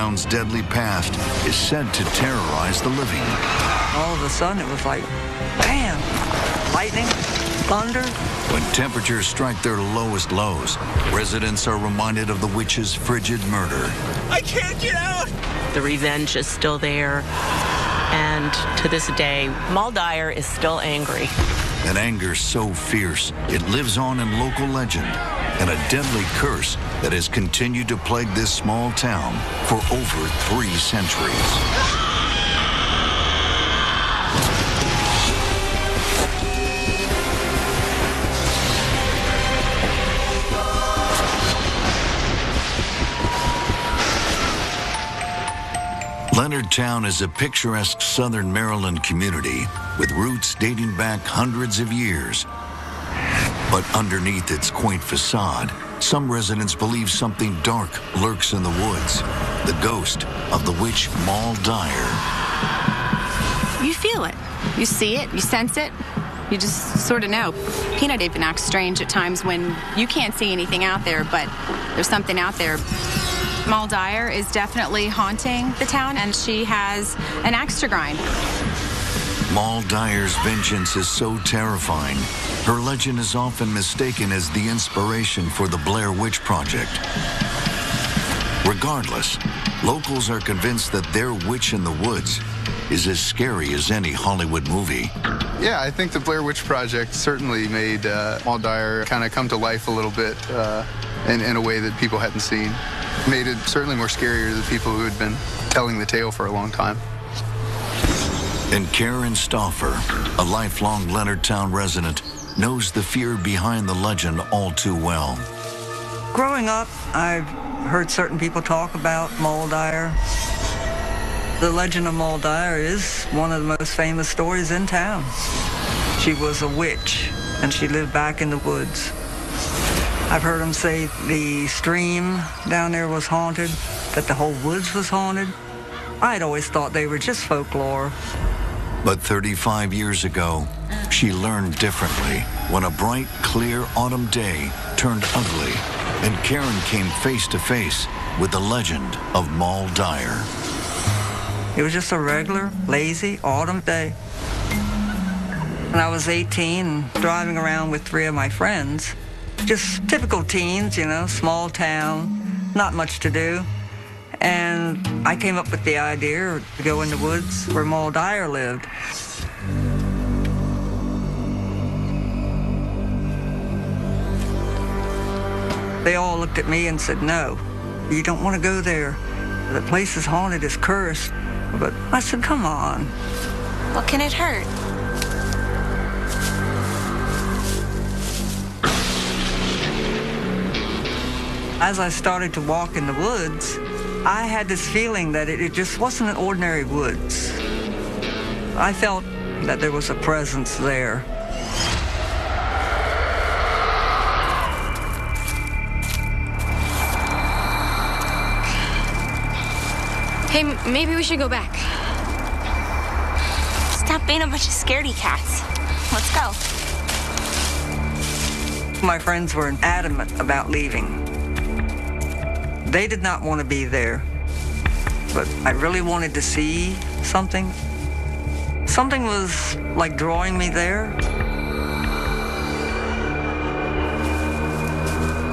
town's deadly past is said to terrorize the living. All of a sudden, it was like, bam, lightning, thunder. When temperatures strike their lowest lows, residents are reminded of the witch's frigid murder. I can't get out! The revenge is still there, and to this day, Moll Dyer is still angry. An anger so fierce, it lives on in local legend, and a deadly curse that has continued to plague this small town for over 3 centuries. Leonardtown is a picturesque southern Maryland community with roots dating back hundreds of years. But underneath its quaint facade, some residents believe something dark lurks in the woods, the ghost of the witch Moll Dyer. You feel it. You see it. You sense it. You just sort of know. Peanut even acts strange at times when you can't see anything out there, but there's something out there. Moll Dyer is definitely haunting the town, and she has an axe to grind. Moll Dyer's vengeance is so terrifying, her legend is often mistaken as the inspiration for the Blair Witch Project. Regardless, locals are convinced that their witch in the woods is as scary as any Hollywood movie. Yeah, I think the Blair Witch Project certainly made Moll Dyer kind of come to life a little bit in a way that people hadn't seen. Made it certainly more scarier to the people who had been telling the tale for a long time. And Karen Stauffer, a lifelong Leonardtown resident, knows the fear behind the legend all too well. Growing up, I've heard certain people talk about Moll Dyer. The legend of Moll Dyer is one of the most famous stories in town. She was a witch, and she lived back in the woods. I've heard them say the stream down there was haunted, that the whole woods was haunted. I'd always thought they were just folklore. But 35 years ago, she learned differently when a bright, clear autumn day turned ugly, and Karen came face to face with the legend of Moll Dyer. It was just a regular, lazy autumn day. When I was 18, driving around with 3 of my friends, just typical teens, you know, small town, not much to do. And I came up with the idea to go in the woods where Moll Dyer lived. They all looked at me and said, no, you don't want to go there. The place is haunted, it's cursed. But I said, come on. What can it hurt? As I started to walk in the woods, I had this feeling that it just wasn't an ordinary woods. I felt that there was a presence there. Hey, maybe we should go back. Stop being a bunch of scaredy cats. Let's go. My friends were adamant about leaving. They did not want to be there, but I really wanted to see something. Something was like drawing me there.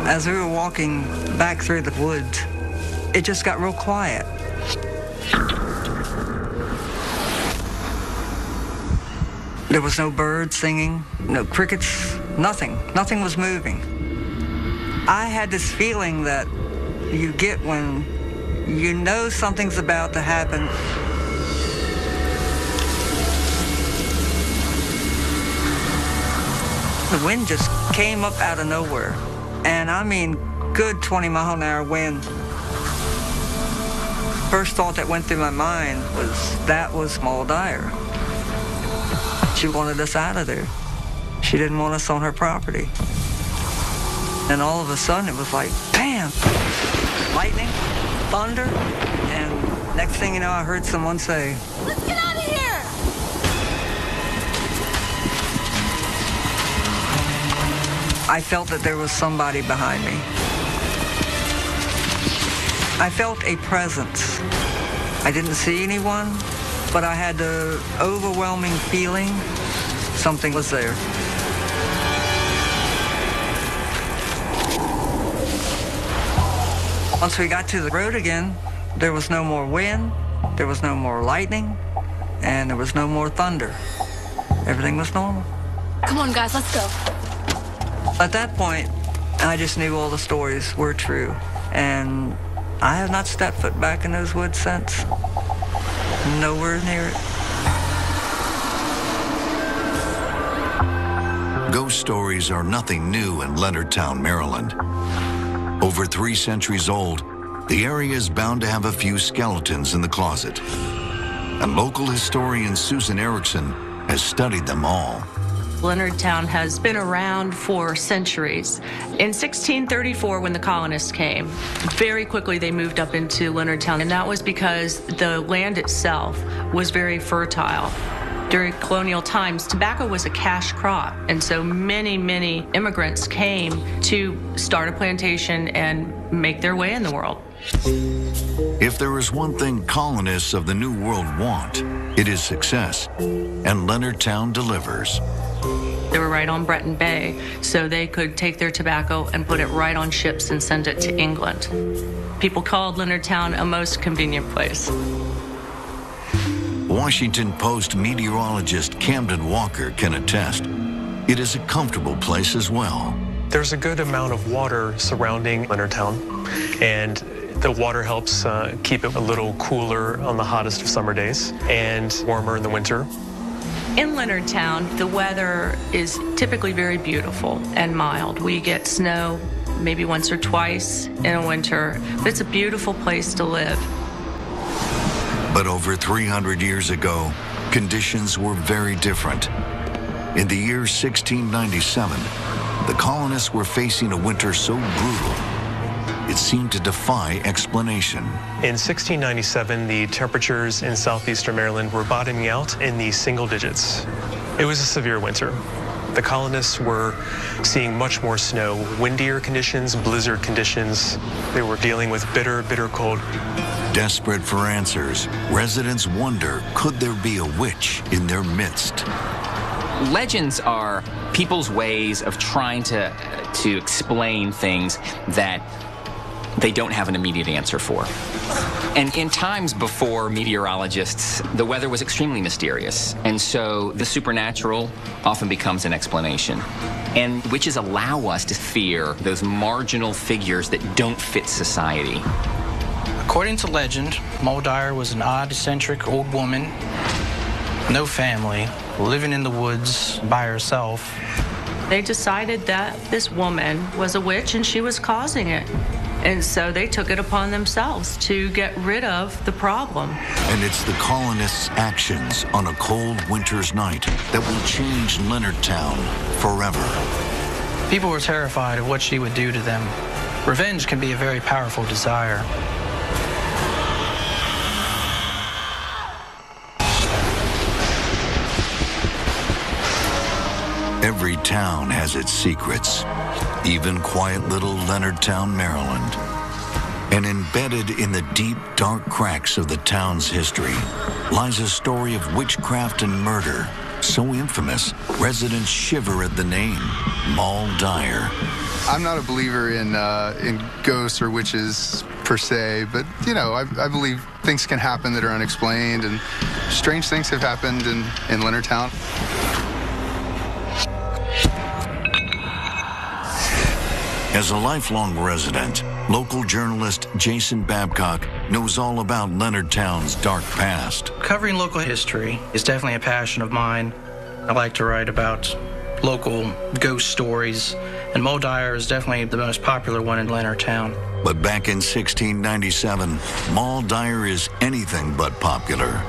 As we were walking back through the woods, it just got real quiet. There was no birds singing, no crickets, nothing. Nothing was moving. I had this feeling that you get when you know something's about to happen. The wind just came up out of nowhere. And I mean, good 20-mile-an-hour wind. First thought that went through my mind was that was Moll Dyer. She wanted us out of there. She didn't want us on her property. And all of a sudden, it was like, bam, lightning, thunder, and next thing you know, I heard someone say, Let's get out of here! I felt that there was somebody behind me. I felt a presence. I didn't see anyone, but I had the overwhelming feeling something was there. Once we got to the road again, there was no more wind, there was no more lightning, and there was no more thunder. Everything was normal. Come on, guys, let's go. At that point, I just knew all the stories were true, and I have not stepped foot back in those woods since. Nowhere near it. Ghost stories are nothing new in Leonardtown, Maryland. Over 3 centuries old, the area is bound to have a few skeletons in the closet. And local historian Susan Erickson has studied them all. Leonardtown has been around for centuries. In 1634, when the colonists came, very quickly they moved up into Leonardtown, and that was because the land itself was very fertile. During colonial times, tobacco was a cash crop, and so many immigrants came to start a plantation and make their way in the world. If there is one thing colonists of the New World want, it is success, and Leonardtown delivers. They were right on Breton Bay, so they could take their tobacco and put it right on ships and send it to England. People called Leonardtown a most convenient place. Washington Post meteorologist Camden Walker can attest. It is a comfortable place as well. There's a good amount of water surrounding Leonardtown, and the water helps keep it a little cooler on the hottest of summer days and warmer in the winter. In Leonardtown, the weather is typically very beautiful and mild. We get snow maybe once or twice in a winter, but it's a beautiful place to live. But over 300 years ago, conditions were very different. In the year 1697, the colonists were facing a winter so brutal, it seemed to defy explanation. In 1697, the temperatures in southeastern Maryland were bottoming out in the single digits. It was a severe winter. The colonists were seeing much more snow, windier conditions, blizzard conditions. They were dealing with bitter cold. Desperate for answers, residents wonder, could there be a witch in their midst? Legends are people's ways of trying to explain things that they don't have an immediate answer for. And in times before meteorologists, the weather was extremely mysterious. And so the supernatural often becomes an explanation. And witches allow us to fear those marginal figures that don't fit society. According to legend, Moll Dyer was an odd, eccentric old woman, no family, living in the woods by herself. They decided that this woman was a witch and she was causing it. And so they took it upon themselves to get rid of the problem. And it's the colonists' actions on a cold winter's night that will change Leonardtown forever. People were terrified of what she would do to them. Revenge can be a very powerful desire. Every town has its secrets, even quiet little Leonardtown, Maryland. And embedded in the deep, dark cracks of the town's history lies a story of witchcraft and murder so infamous, residents shiver at the name, Moll Dyer. I'm not a believer in ghosts or witches per se, but, you know, I believe things can happen that are unexplained, and strange things have happened in Leonardtown. As a lifelong resident, local journalist Jason Babcock knows all about Leonardtown's dark past. Covering local history is definitely a passion of mine. I like to write about local ghost stories, and Moll Dyer is definitely the most popular one in Leonardtown. But back in 1697, Moll Dyer is anything but popular.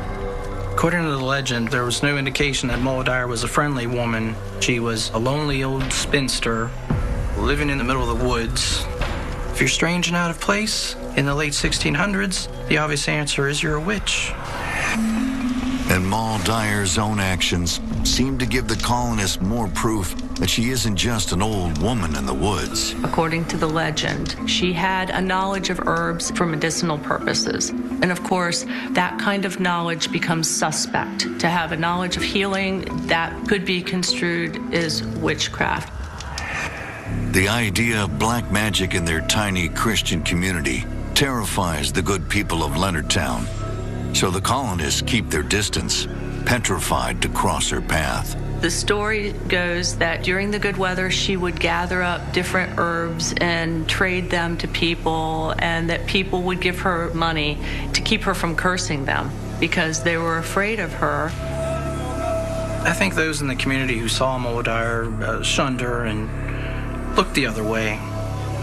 According to the legend, there was no indication that Moll Dyer was a friendly woman. She was a lonely old spinster living in the middle of the woods. If you're strange and out of place in the late 1600s, the obvious answer is you're a witch. And Maul Dyer's own actions seem to give the colonists more proof that she isn't just an old woman in the woods. According to the legend, she had a knowledge of herbs for medicinal purposes. And of course, that kind of knowledge becomes suspect. To have a knowledge of healing, that could be construed as witchcraft. The idea of black magic in their tiny Christian community terrifies the good people of Leonardtown. So the colonists keep their distance, petrified to cross her path. The story goes that during the good weather, she would gather up different herbs and trade them to people, and that people would give her money to keep her from cursing them because they were afraid of her. I think those in the community who saw Moll Dyer shunned her and looked the other way.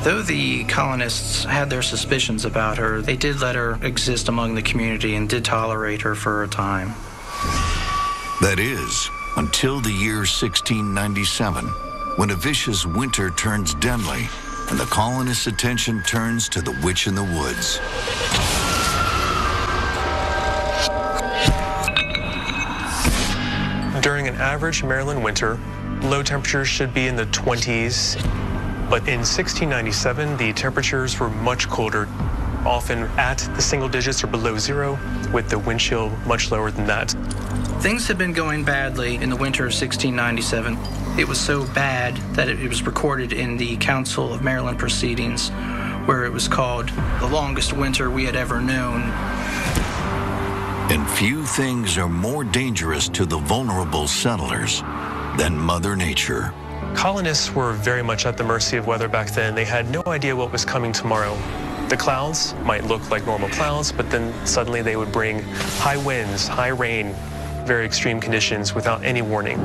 Though the colonists had their suspicions about her, they did let her exist among the community and did tolerate her for a time. That is, until the year 1697, when a vicious winter turns deadly and the colonists' attention turns to the witch in the woods. During an average Maryland winter, low temperatures should be in the 20s. But in 1697, the temperatures were much colder, often at the single digits or below zero, with the wind chill much lower than that. Things had been going badly in the winter of 1697. It was so bad that it was recorded in the Council of Maryland proceedings, where it was called the longest winter we had ever known. And few things are more dangerous to the vulnerable settlers than Mother Nature. Colonists were very much at the mercy of weather back then. They had no idea what was coming tomorrow. The clouds might look like normal clouds, but then suddenly they would bring high winds, high rain, very extreme conditions without any warning.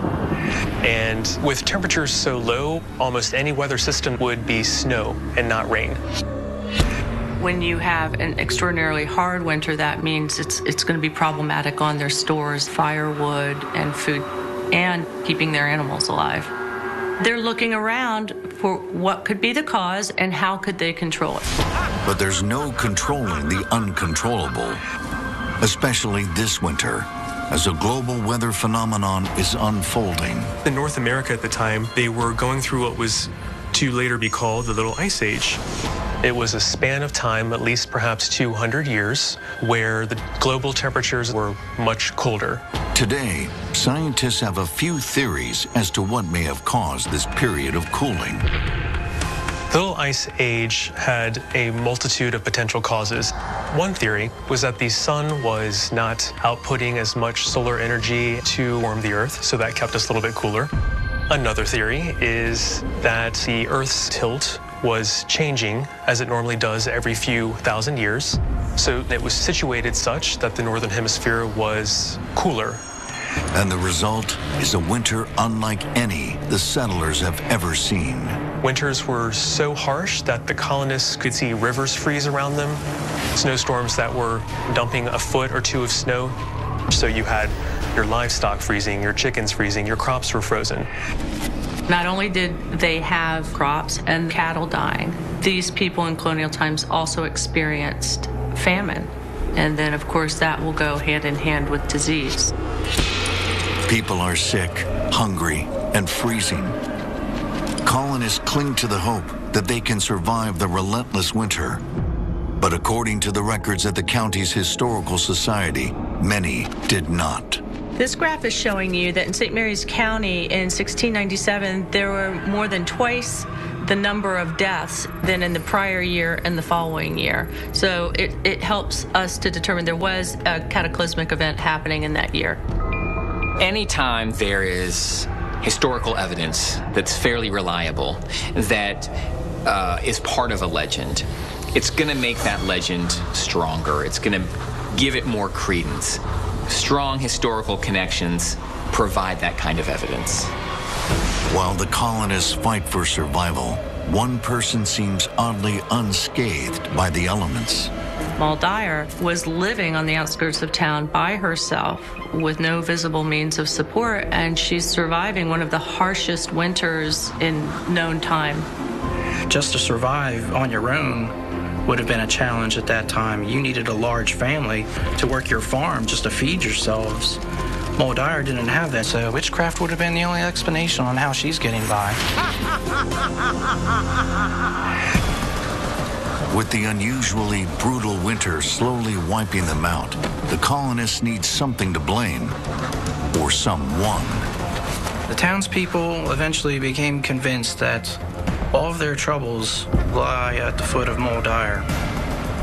And with temperatures so low, almost any weather system would be snow and not rain. When you have an extraordinarily hard winter, that means it's going to be problematic on their stores, firewood and food, and keeping their animals alive. They're looking around for what could be the cause and how could they control it. But there's no controlling the uncontrollable, especially this winter, as a global weather phenomenon is unfolding. In North America at the time, they were going through what was to later be called the Little Ice Age. It was a span of time, at least perhaps 200 years, where the global temperatures were much colder. Today, scientists have a few theories as to what may have caused this period of cooling. The Little Ice Age had a multitude of potential causes. One theory was that the sun was not outputting as much solar energy to warm the Earth, so that kept us a little bit cooler. Another theory is that the Earth's tilt was changing as it normally does every few thousand years. So it was situated such that the northern hemisphere was cooler. And the result is a winter unlike any the settlers have ever seen. Winters were so harsh that the colonists could see rivers freeze around them, snowstorms that were dumping a foot or two of snow. So you had your livestock freezing, your chickens freezing, your crops were frozen. Not only did they have crops and cattle dying, these people in colonial times also experienced famine. And then, of course, that will go hand in hand with disease. People are sick, hungry, and freezing. Colonists cling to the hope that they can survive the relentless winter. But according to the records at the county's Historical Society, many did not. This graph is showing you that in St. Mary's County in 1697, there were more than twice the number of deaths than in the prior year and the following year. So it helps us to determine there was a cataclysmic event happening in that year. Anytime there is historical evidence that's fairly reliable, that is part of a legend, it's going to make that legend stronger. It's going to give it more credence. Strong historical connections provide that kind of evidence. While the colonists fight for survival, one person seems oddly unscathed by the elements. Moll Dyer was living on the outskirts of town by herself with no visible means of support, and she's surviving one of the harshest winters in known time. Just to survive on your own would have been a challenge at that time. You needed a large family to work your farm just to feed yourselves. Moll Dyer didn't have that, so witchcraft would have been the only explanation on how she's getting by. With the unusually brutal winter slowly wiping them out, the colonists need something to blame, or someone. The townspeople eventually became convinced that all of their troubles lie at the foot of Moll Dyer.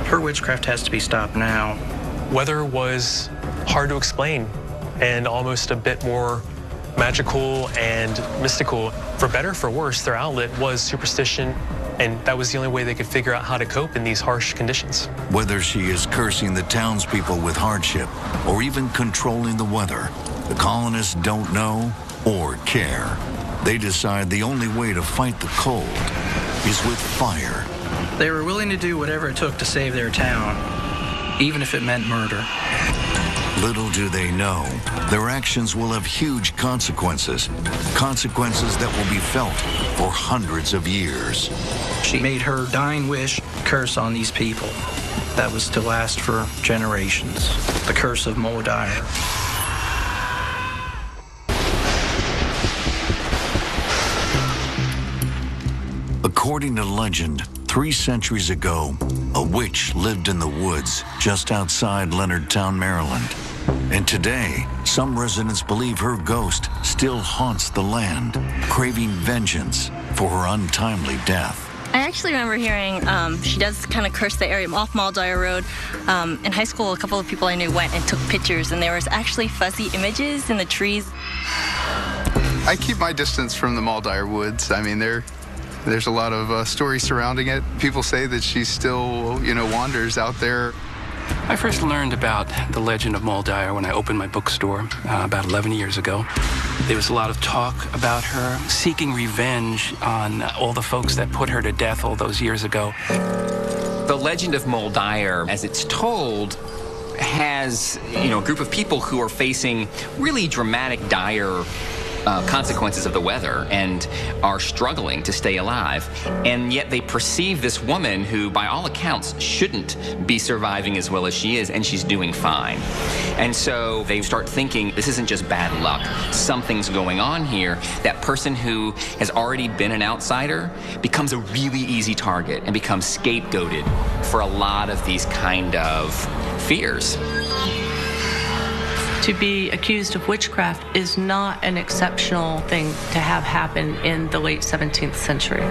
Her witchcraft has to be stopped now. Weather was hard to explain and almost a bit more magical and mystical. For better, for worse, their outlet was superstition, and that was the only way they could figure out how to cope in these harsh conditions. Whether she is cursing the townspeople with hardship or even controlling the weather, the colonists don't know or care. They decide the only way to fight the cold is with fire. They were willing to do whatever it took to save their town, even if it meant murder. Little do they know, their actions will have huge consequences. Consequences that will be felt for hundreds of years. She made her dying wish curse on these people. That was to last for generations. The curse of Moll Dyer. According to legend, 3 centuries ago, a witch lived in the woods just outside Leonardtown, Maryland. And today, some residents believe her ghost still haunts the land, craving vengeance for her untimely death. I actually remember hearing she does kind of curse the area off Moll Dyer Road. In high school, a couple of people I knew went and took pictures, and there was actually fuzzy images in the trees. I keep my distance from the Moll Dyer woods. I mean, there's a lot of stories surrounding it. People say that she still, wanders out there. I first learned about the legend of Moll Dyer when I opened my bookstore about 11 years ago. There was a lot of talk about her seeking revenge on all the folks that put her to death all those years ago. The legend of Moll Dyer, as it's told, has a group of people who are facing really dramatic, dire consequences of the weather and are struggling to stay alive. And yet they perceive this woman who, by all accounts, shouldn't be surviving as well as she is, and she's doing fine. And so they start thinking, this isn't just bad luck. Something's going on here. That person who has already been an outsider becomes a really easy target and becomes scapegoated for a lot of these kind of fears. To be accused of witchcraft is not an exceptional thing to have happen in the late 17th century.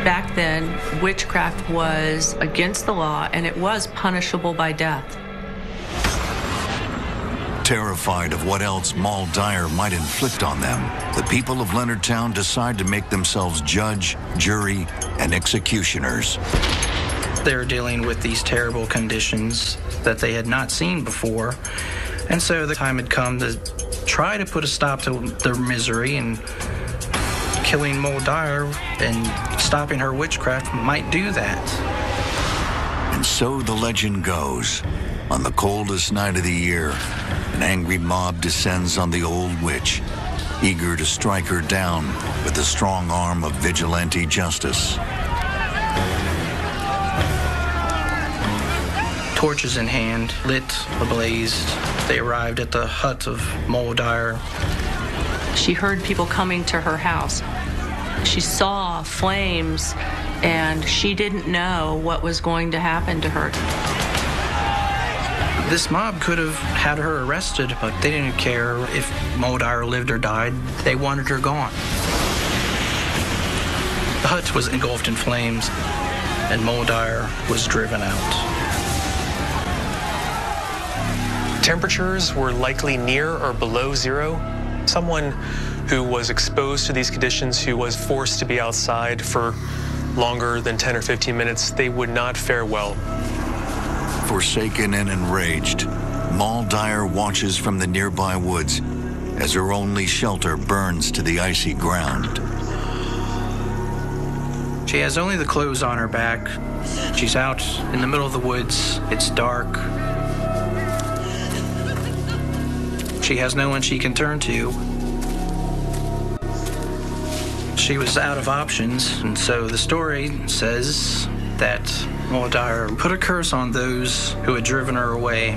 Back then, witchcraft was against the law and it was punishable by death. Terrified of what else Moll Dyer might inflict on them, the people of Leonardtown decide to make themselves judge, jury, and executioners. They're dealing with these terrible conditions that they had not seen before. And so the time had come to try to put a stop to their misery, and killing Moll Dyer and stopping her witchcraft might do that. And so the legend goes, on the coldest night of the year, an angry mob descends on the old witch, eager to strike her down with the strong arm of vigilante justice. Torches in hand, lit ablaze, they arrived at the hut of Moll Dyer. She heard people coming to her house. She saw flames, and she didn't know what was going to happen to her. This mob could have had her arrested, but they didn't care if Moll Dyer lived or died. They wanted her gone. The hut was engulfed in flames, and Moll Dyer was driven out. Temperatures were likely near or below zero. Someone who was exposed to these conditions, who was forced to be outside for longer than 10 or 15 minutes, they would not fare well. Forsaken and enraged, Moll Dyer watches from the nearby woods as her only shelter burns to the icy ground. She has only the clothes on her back. She's out in the middle of the woods. It's dark. She has no one she can turn to. She was out of options, and so the story says that Moll Dyer put a curse on those who had driven her away.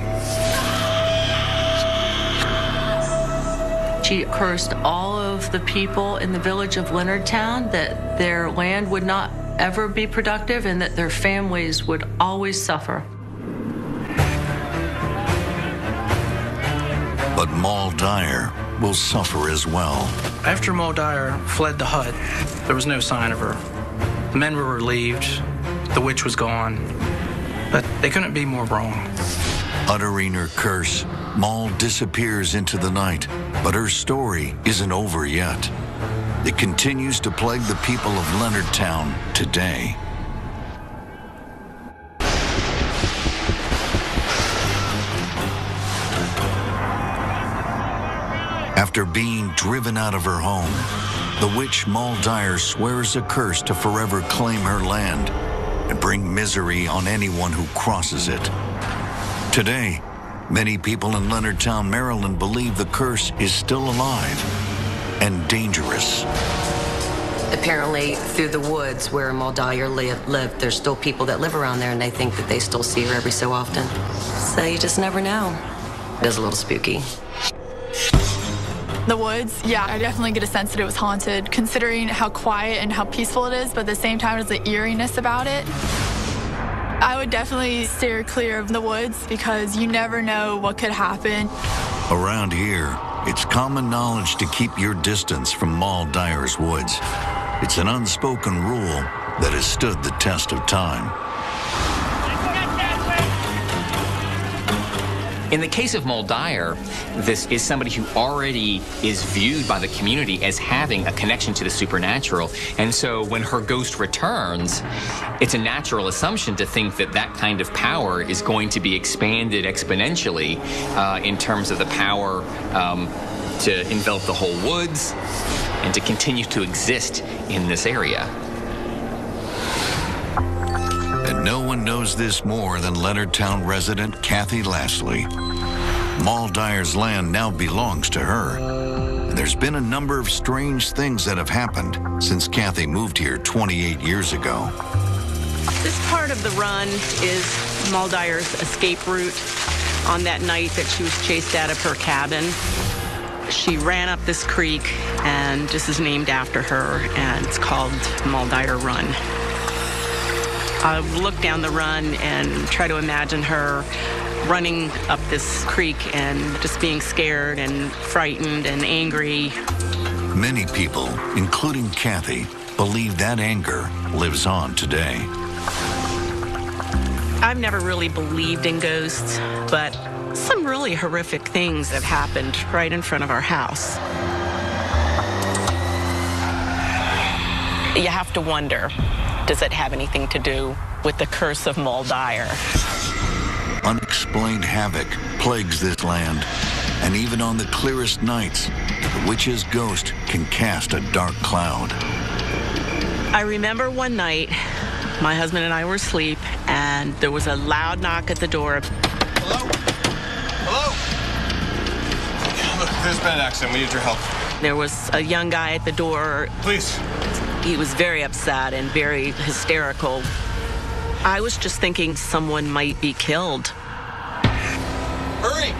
She cursed all of the people in the village of Leonardtown that their land would not ever be productive and that their families would always suffer. But Moll Dyer will suffer as well. After Moll Dyer fled the hut, there was no sign of her. The men were relieved. The witch was gone. But they couldn't be more wrong. Uttering her curse, Moll disappears into the night, but her story isn't over yet. It continues to plague the people of Leonardtown today. After being driven out of her home, the witch Moll Dyer swears a curse to forever claim her land and bring misery on anyone who crosses it. Today, many people in Leonardtown, Maryland believe the curse is still alive and dangerous. Apparently, through the woods where Moll Dyer lived, there's still people that live around there, and they think that they still see her every so often. So you just never know. It is a little spooky. The woods, yeah, I definitely get a sense that it was haunted, considering how quiet and how peaceful it is, but at the same time, there's the eeriness about it. I would definitely steer clear of the woods because you never know what could happen. Around here, it's common knowledge to keep your distance from Moll Dyer's woods. It's an unspoken rule that has stood the test of time. In the case of Moll Dyer, this is somebody who already is viewed by the community as having a connection to the supernatural. And so when her ghost returns, it's a natural assumption to think that that kind of power is going to be expanded exponentially in terms of the power to envelop the whole woods and to continue to exist in this area. And no one knows this more than Leonardtown resident Kathy Lashley. Moll Dyer's land now belongs to her. And there's been a number of strange things that have happened since Kathy moved here 28 years ago. This part of the run is Moll Dyer's escape route on that night that she was chased out of her cabin. She ran up this creek, and this is named after her, and it's called Moll Dyer Run. I look down the run and try to imagine her running up this creek and just being scared and frightened and angry. Many people, including Kathy, believe that anger lives on today. I've never really believed in ghosts, but some really horrific things have happened right in front of our house. You have to wonder, does it have anything to do with the curse of Moll Dyer? Unexplained havoc plagues this land, and even on the clearest nights, the witch's ghost can cast a dark cloud. I remember one night, my husband and I were asleep, and there was a loud knock at the door. Hello? Hello? Look, there's been an accident. We need your help. There was a young guy at the door. Please. He was very upset and very hysterical. I was just thinking someone might be killed. Hurry!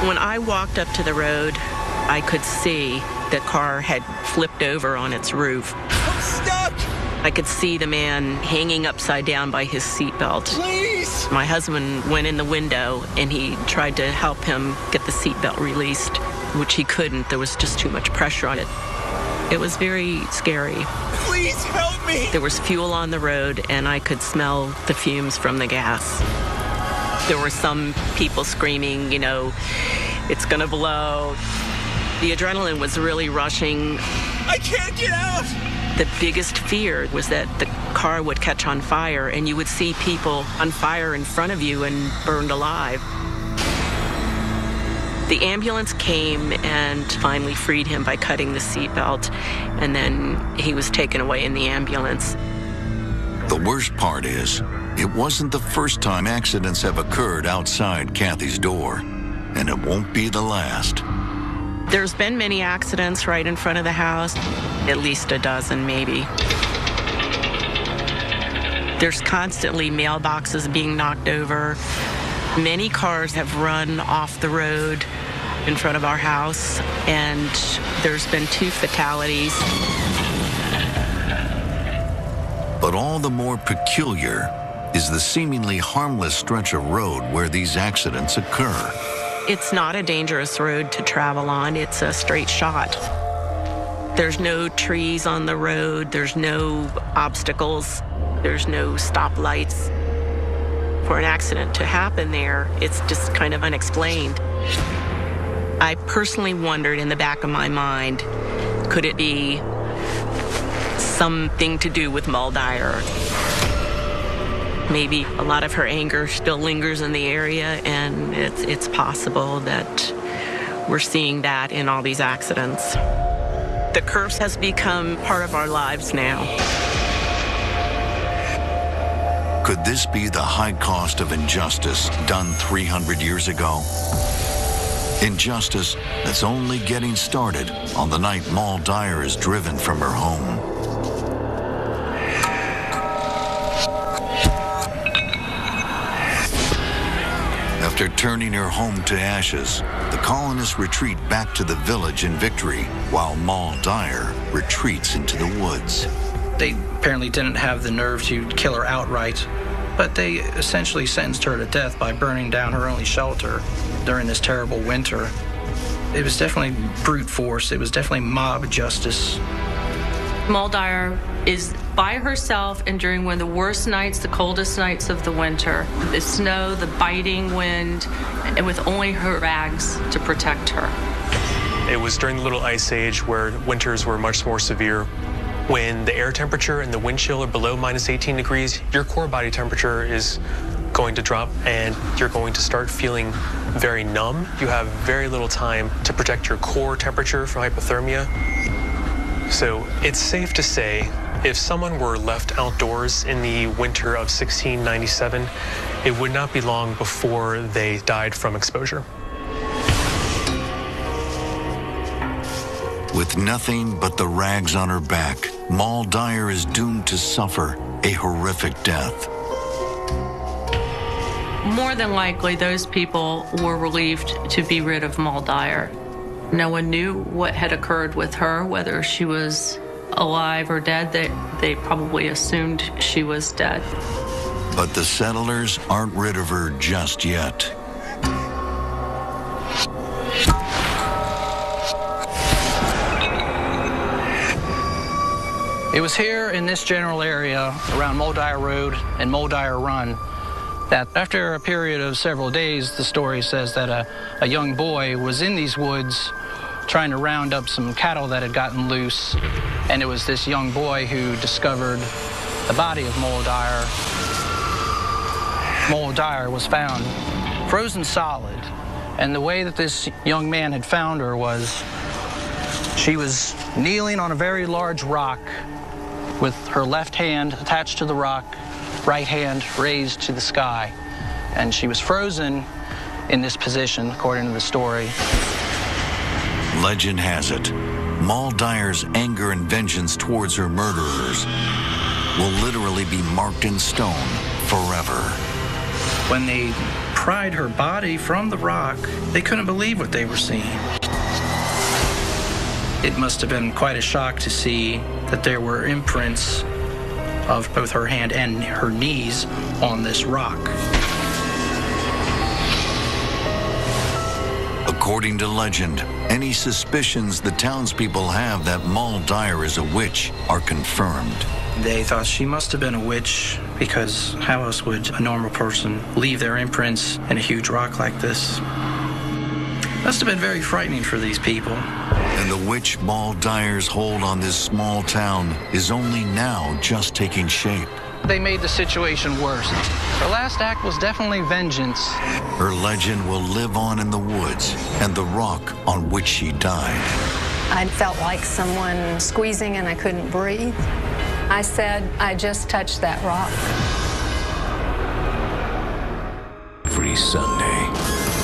When I walked up to the road, I could see the car had flipped over on its roof. I'm stuck! I could see the man hanging upside down by his seatbelt. Please! My husband went in the window and he tried to help him get the seatbelt released, which he couldn't. There was just too much pressure on it. It was very scary. Please help me! There was fuel on the road, and I could smell the fumes from the gas. There were some people screaming, you know, it's gonna blow. The adrenaline was really rushing. I can't get out! The biggest fear was that the car would catch on fire, and you would see people on fire in front of you and burned alive. The ambulance came and finally freed him by cutting the seatbelt, and then he was taken away in the ambulance. The worst part is, it wasn't the first time accidents have occurred outside Kathy's door, and it won't be the last. There's been many accidents right in front of the house, at least a dozen maybe. There's constantly mailboxes being knocked over. Many cars have run off the road in front of our house, and there's been 2 fatalities. But all the more peculiar is the seemingly harmless stretch of road where these accidents occur. It's not a dangerous road to travel on. It's a straight shot. There's no trees on the road. There's no obstacles. There's no stoplights. For an accident to happen there, it's just kind of unexplained. I personally wondered in the back of my mind, could it be something to do with Muldier? Maybe a lot of her anger still lingers in the area, and it's possible that we're seeing that in all these accidents. The curse has become part of our lives now. Could this be the high cost of injustice done 300 years ago? Injustice that's only getting started on the night Muldier is driven from her home. After turning her home to ashes, the colonists retreat back to the village in victory, while Muldier retreats into the woods. They apparently didn't have the nerve to kill her outright, but they essentially sentenced her to death by burning down her only shelter during this terrible winter. It was definitely brute force. It was definitely mob justice. Muldier is by herself, and during one of the worst nights, the coldest nights of the winter, the snow, the biting wind, and with only her rags to protect her. It was during the Little Ice Age where winters were much more severe. When the air temperature and the wind chill are below -18 degrees, your core body temperature is going to drop and you're going to start feeling very numb. You have very little time to protect your core temperature from hypothermia. So it's safe to say if someone were left outdoors in the winter of 1697, it would not be long before they died from exposure. With nothing but the rags on her back, Muldier is doomed to suffer a horrific death. More than likely, those people were relieved to be rid of Muldier. No one knew what had occurred with her, whether she was alive or dead. They probably assumed she was dead. But the settlers aren't rid of her just yet. It was here in this general area around Muldier Road and Muldier Run that after a period of several days, the story says that a young boy was in these woods trying to round up some cattle that had gotten loose, and it was this young boy who discovered the body of Muldier. Muldier was found frozen solid, and the way that this young man had found her was she was kneeling on a very large rock with her left hand attached to the rock, right hand raised to the sky. And she was frozen in this position, according to the story. Legend has it, Muldier's anger and vengeance towards her murderers will literally be marked in stone forever. When they pried her body from the rock, they couldn't believe what they were seeing. It must have been quite a shock to see that there were imprints of both her hand and her knees on this rock. According to legend, any suspicions the townspeople have that Muldier is a witch are confirmed. They thought she must have been a witch, because how else would a normal person leave their imprints in a huge rock like this? Must have been very frightening for these people. And the witch Muldier's hold on this small town is only now just taking shape. They made the situation worse. Her last act was definitely vengeance. Her legend will live on in the woods and the rock on which she died. I felt like someone squeezing and I couldn't breathe. I said, I just touched that rock. Every Sunday,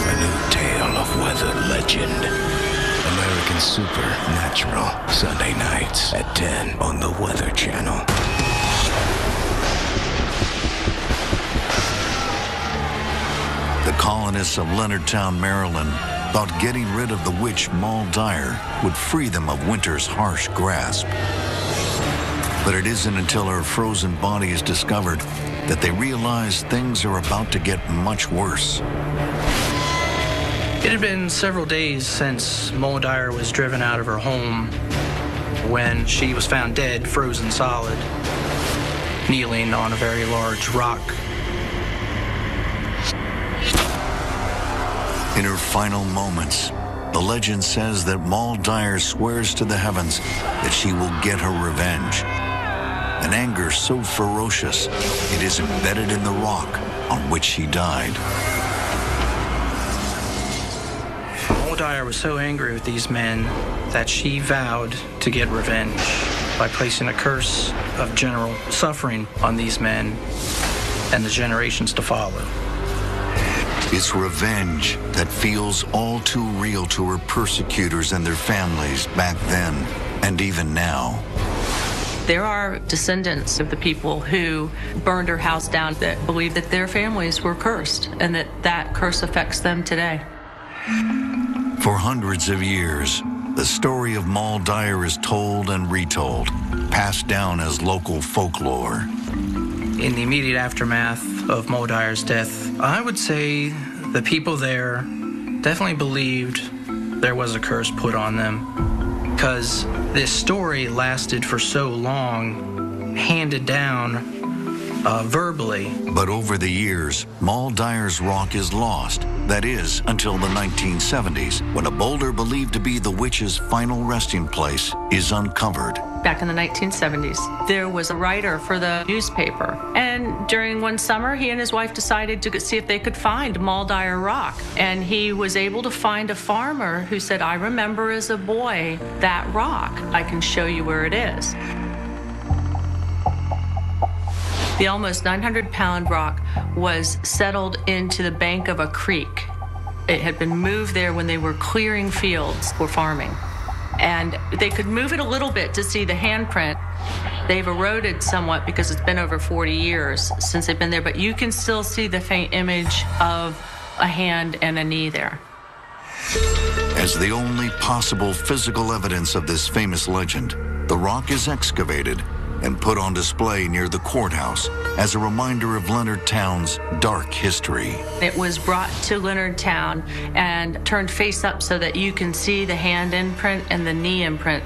a new tale of weather legend. A American Supernatural, Sunday nights at 10 on the Weather Channel. The colonists of Leonardtown, Maryland, thought getting rid of the witch Moll Dyer would free them of winter's harsh grasp. But it isn't until her frozen body is discovered that they realize things are about to get much worse. It had been several days since Moll Dyer was driven out of her home when she was found dead, frozen solid, kneeling on a very large rock. In her final moments, the legend says that Moll Dyer swears to the heavens that she will get her revenge. An anger so ferocious, it is embedded in the rock on which she died. Moll Dyer was so angry with these men that she vowed to get revenge by placing a curse of general suffering on these men and the generations to follow. It's revenge that feels all too real to her persecutors and their families back then and even now. There are descendants of the people who burned her house down that believe that their families were cursed and that that curse affects them today. For hundreds of years, the story of Moll Dyer is told and retold, passed down as local folklore. In the immediate aftermath of Moll Dyer's death, I would say the people there definitely believed there was a curse put on them, because this story lasted for so long, handed down verbally. But over the years, Moll Dyer's rock is lost. That is, until the 1970s, when a boulder believed to be the witch's final resting place is uncovered. Back in the 1970s, there was a writer for the newspaper. And during one summer, he and his wife decided to see if they could find Moll Dyer rock. And he was able to find a farmer who said, "I remember as a boy that rock. I can show you where it is." The almost 900-pound rock was settled into the bank of a creek. It had been moved there when they were clearing fields for farming. And they could move it a little bit to see the handprint. They've eroded somewhat because it's been over 40 years since they've been there, but you can still see the faint image of a hand and a knee there. As the only possible physical evidence of this famous legend, the rock is excavated and put on display near the courthouse as a reminder of Leonardtown's dark history. It was brought to Leonardtown and turned face up so that you can see the hand imprint and the knee imprint.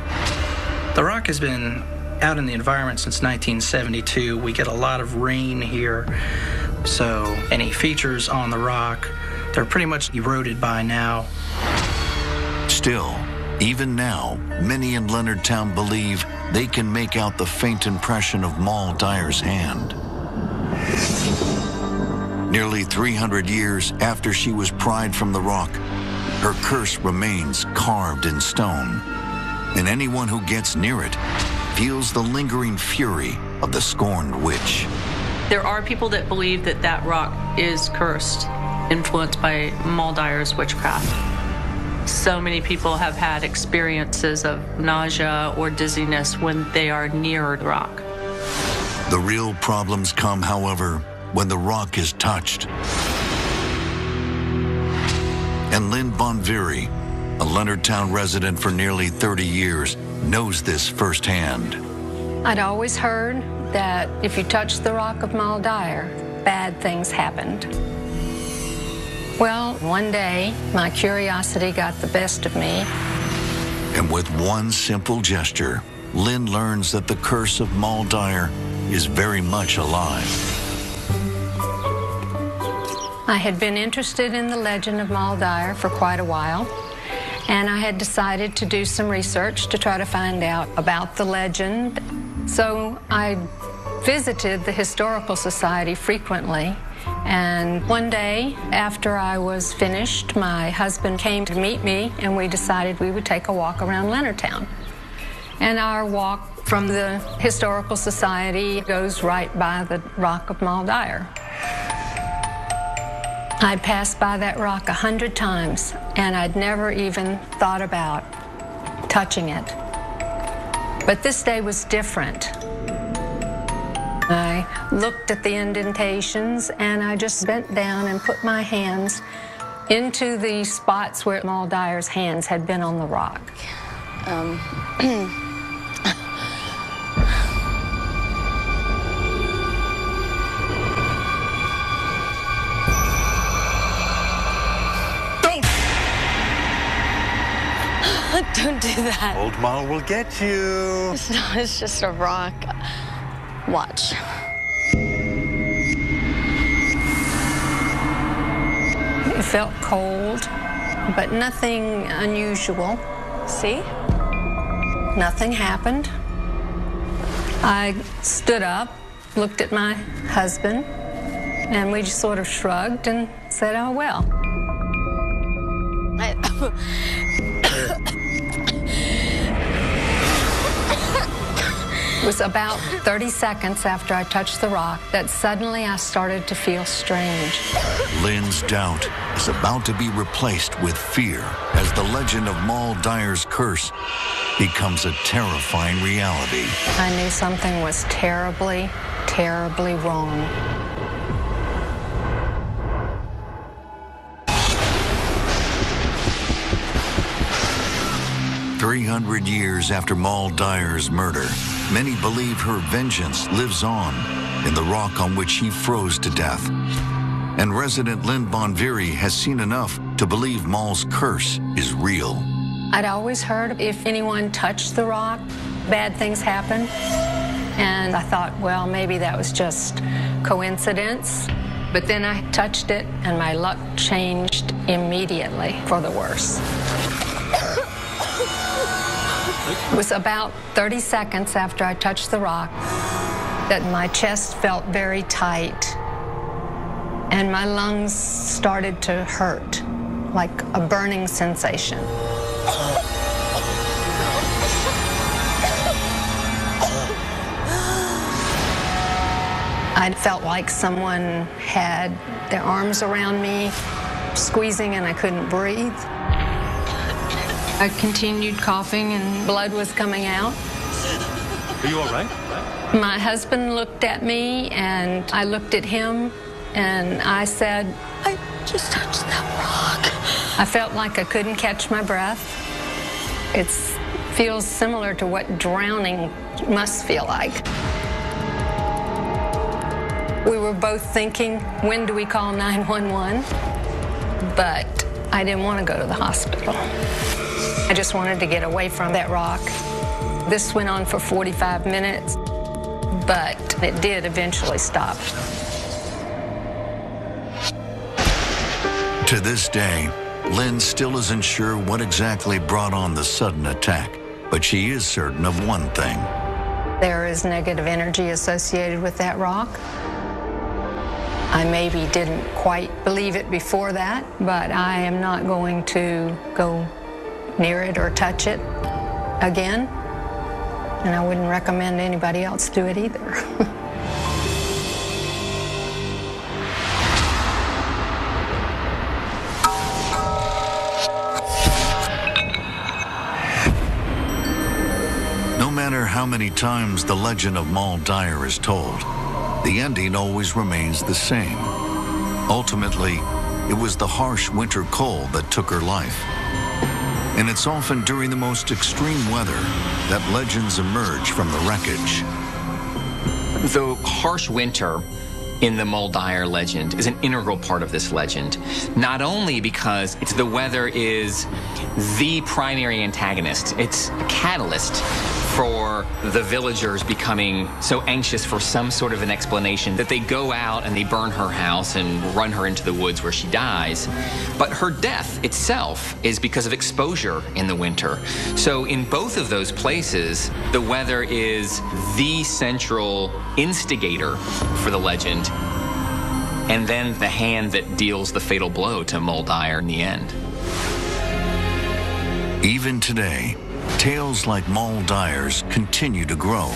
The rock has been out in the environment since 1972. We get a lot of rain here, so any features on the rock, they're pretty much eroded by now. Still, even now, many in Leonardtown believe they can make out the faint impression of Moll Dyer's hand. Nearly 300 years after she was pried from the rock, her curse remains carved in stone, and anyone who gets near it feels the lingering fury of the scorned witch. There are people that believe that that rock is cursed, influenced by Moll Dyer's witchcraft. So many people have had experiences of nausea or dizziness when they are near the rock. The real problems come, however, when the rock is touched. And Lynn Bonviri, a Leonardtown resident for nearly 30 years, knows this firsthand. I'd always heard that if you touched the rock of Moll Dyer, bad things happened. Well, one day, my curiosity got the best of me. And with one simple gesture, Lynn learns that the curse of Moll Dyer is very much alive. I had been interested in the legend of Moll Dyer for quite a while, and I had decided to do some research to try to find out about the legend. So I visited the Historical Society frequently. And one day, after I was finished, my husband came to meet me, and we decided we would take a walk around Leonardtown. And our walk from the Historical Society goes right by the rock of Moll Dyer. I'd passed by that rock 100 times, and I'd never even thought about touching it. But this day was different. I looked at the indentations and I just bent down and put my hands into the spots where Maul Dyer's hands had been on the rock. Don't do that. Old Maul will get you. It's just a rock. Watch. It felt cold, but nothing unusual. See? Nothing happened. I stood up, looked at my husband, and we just sort of shrugged and said, oh, well. It was about 30 seconds after I touched the rock that suddenly I started to feel strange. Lynn's doubt is about to be replaced with fear as the legend of Maul Dyer's curse becomes a terrifying reality. I knew something was terribly, terribly wrong. "300 years after Maul Dyer's murder, many believe her vengeance lives on in the rock on which he froze to death. And resident Lynn Bonviri has seen enough to believe Maul's curse is real. I'd always heard if anyone touched the rock, bad things happened. And I thought, well, maybe that was just coincidence. But then I touched it and my luck changed immediately for the worse. It was about 30 seconds after I touched the rock that my chest felt very tight and my lungs started to hurt, like a burning sensation. I felt like someone had their arms around me, squeezing, and I couldn't breathe. I continued coughing and blood was coming out. Are you all right? My husband looked at me and I looked at him and I said, I just touched that rock. I felt like I couldn't catch my breath. It feels similar to what drowning must feel like. We were both thinking, when do we call 911? But I didn't want to go to the hospital. I just wanted to get away from that rock. This went on for 45 minutes, but it did eventually stop. To this day, Lynn still isn't sure what exactly brought on the sudden attack, but she is certain of one thing. There is negative energy associated with that rock. I maybe didn't quite believe it before that, but I am not going to go near it or touch it again. And I wouldn't recommend anybody else do it either. No matter how many times the legend of Maul Dyer is told, the ending always remains the same. Ultimately, it was the harsh winter cold that took her life. And it's often during the most extreme weather that legends emerge from the wreckage. The harsh winter in the Maul Dyer legend is an integral part of this legend, not only because the weather is the primary antagonist, it's a catalyst for the villagers becoming so anxious for some sort of an explanation that they go out and they burn her house and run her into the woods where she dies. But her death itself is because of exposure in the winter. So in both of those places, the weather is the central instigator for the legend, and then the hand that deals the fatal blow to Maul Dyer in the end. Even today, tales like Maul Dyer's continue to grow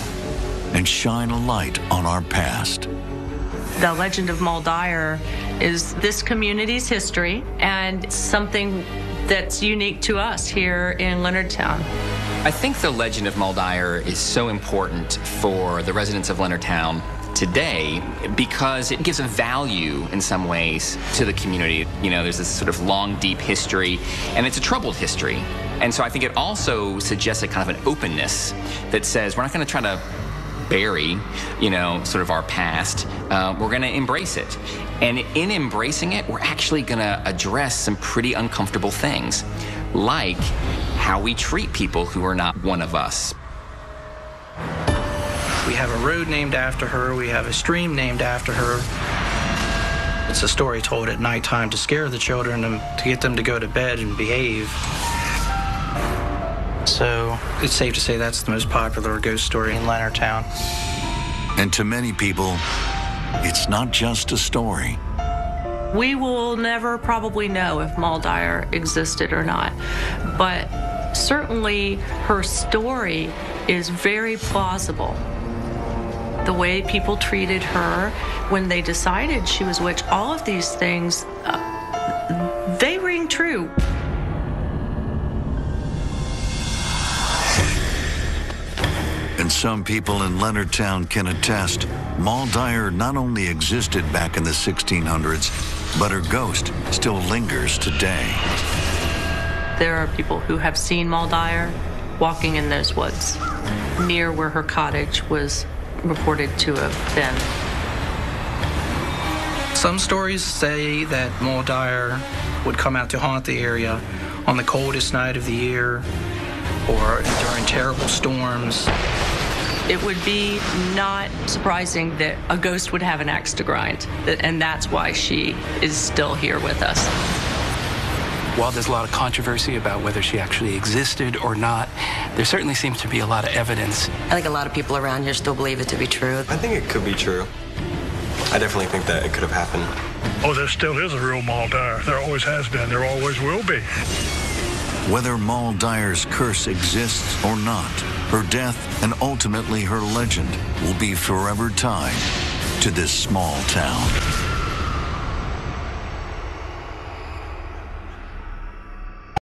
and shine a light on our past. The legend of Maul Dyer is this community's history and something that's unique to us here in Leonardtown. I think the legend of Muldier is so important for the residents of Leonardtown today because it gives a value in some ways to the community. You know, there's this sort of long, deep history, and it's a troubled history. And so I think it also suggests a kind of an openness that says we're not going to try to bury, you know, sort of our past. We're going to embrace it. And in embracing it, we're actually going to address some pretty uncomfortable things, like how we treat people who are not one of us. We have a road named after her. We have a stream named after her. It's a story told at nighttime to scare the children and to get them to go to bed and behave. So it's safe to say that's the most popular ghost story in Leonardtown. And to many people, it's not just a story. We will never probably know if Muldier existed or not, but certainly her story is very plausible. The way people treated her when they decided she was a witch, all of these things, they ring true. And some people in Leonardtown can attest Muldier not only existed back in the 1600s, but her ghost still lingers today. There are people who have seen Muldier walking in those woods near where her cottage was reported to have been. Some stories say that Muldier would come out to haunt the area on the coldest night of the year or during terrible storms. It would be not surprising that a ghost would have an axe to grind, and that's why she is still here with us. While there's a lot of controversy about whether she actually existed or not, there certainly seems to be a lot of evidence. I think a lot of people around here still believe it to be true. I think it could be true. I definitely think that it could have happened. Oh, there still is a real Muldier. There always has been. There always will be. Whether Muldier's curse exists or not, her death and ultimately her legend will be forever tied to this small town.